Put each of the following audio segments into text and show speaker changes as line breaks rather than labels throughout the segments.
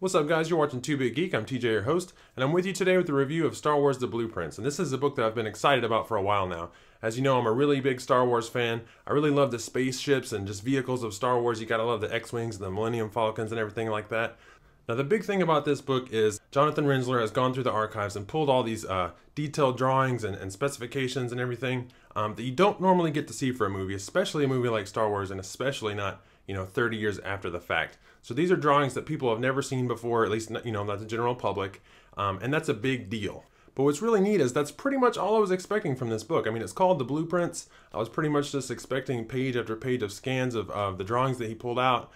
What's up guys, you're watching 2-Bit Geek, I'm TJ your host, and I'm with you today with a review of Star Wars The Blueprints, and this is a book that I've been excited about for a while now. As you know, I'm a really big Star Wars fan. I really love the spaceships and just vehicles of Star Wars. You gotta love the X-Wings and the Millennium Falcons and everything like that. Now the big thing about this book is Jonathan Rinzler has gone through the archives and pulled all these detailed drawings and specifications and everything that you don't normally get to see for a movie, especially a movie like Star Wars, and especially not 30 years after the fact. So these are drawings that people have never seen before, at least not the general public, and that's a big deal. But what's really neat is that's pretty much all I was expecting from this book. I mean, it's called The Blueprints. I was pretty much just expecting page after page of scans of the drawings that he pulled out,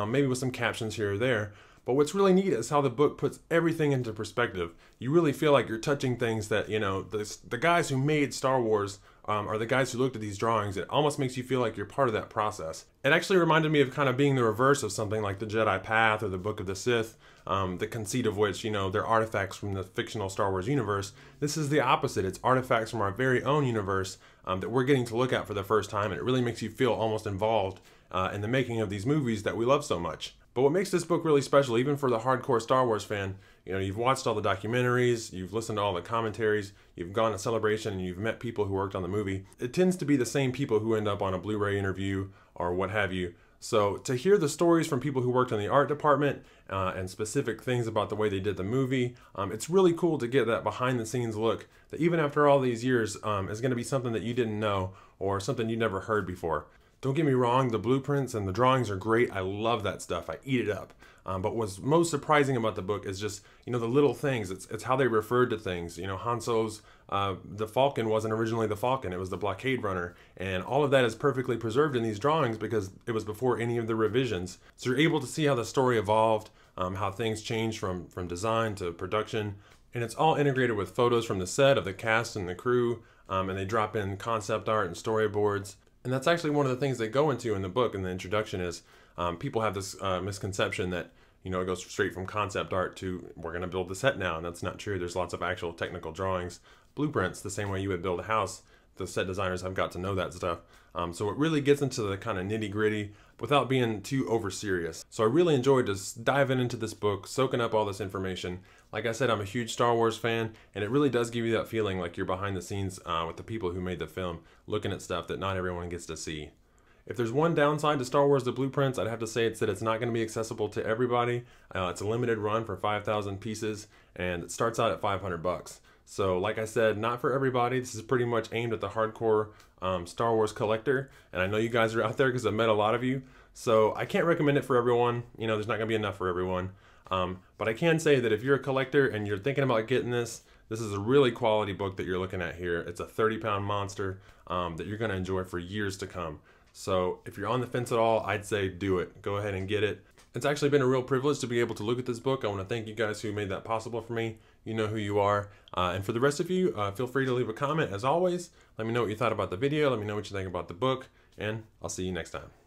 maybe with some captions here or there. But what's really neat is how the book puts everything into perspective. You really feel like you're touching things that, the guys who made Star Wars are the guys who looked at these drawings. It almost makes you feel like you're part of that process. It actually reminded me of kind of being the reverse of something like the Jedi Path or the Book of the Sith, the conceit of which, they're artifacts from the fictional Star Wars universe. This is the opposite. It's artifacts from our very own universe that we're getting to look at for the first time, and it really makes you feel almost involved in the making of these movies that we love so much. But what makes this book really special, even for the hardcore Star Wars fan, you've watched all the documentaries, you've listened to all the commentaries, you've gone to Celebration, and you've met people who worked on the movie. It tends to be the same people who end up on a Blu-ray interview or what have you. So to hear the stories from people who worked in the art department and specific things about the way they did the movie, it's really cool to get that behind-the-scenes look that even after all these years is going to be something that you didn't know or something you never heard before. Don't get me wrong, the blueprints and the drawings are great. I love that stuff. I eat it up. But what's most surprising about the book is just, the little things. It's how they referred to things. Han Solo's, the Falcon wasn't originally the Falcon. It was the blockade runner. And all of that is perfectly preserved in these drawings because it was before any of the revisions. So you're able to see how the story evolved, how things changed from design to production. And it's all integrated with photos from the set of the cast and the crew. And they drop in concept art and storyboards. And that's actually one of the things they go into in the book in the introduction is people have this misconception that, it goes straight from concept art to we're going to build the set now. And that's not true. There's lots of actual technical drawings, blueprints, the same way you would build a house. The set designers have got to know that stuff. So it really gets into the kind of nitty gritty without being too over serious. So I really enjoyed just diving into this book, soaking up all this information. Like I said, I'm a huge Star Wars fan, and it really does give you that feeling like you're behind the scenes with the people who made the film, looking at stuff that not everyone gets to see. If there's one downside to Star Wars The Blueprints, I'd have to say it's that it's not going to be accessible to everybody. It's a limited run for 5,000 pieces, and it starts out at $500. So like I said, not for everybody. This is pretty much aimed at the hardcore Star Wars collector, and I know you guys are out there because I've met a lot of you. So I can't recommend it for everyone. There's not going to be enough for everyone. But I can say that if you're a collector and you're thinking about getting this is a really quality book that you're looking at here. It's a 30-pound monster that you're going to enjoy for years to come. So if you're on the fence at all, I'd say do it. Go ahead and get it. It's actually been a real privilege to be able to look at this book. I want to thank you guys who made that possible for me. You know who you are. And for the rest of you, feel free to leave a comment as always. Let me know what you thought about the video. Let me know what you think about the book. And I'll see you next time.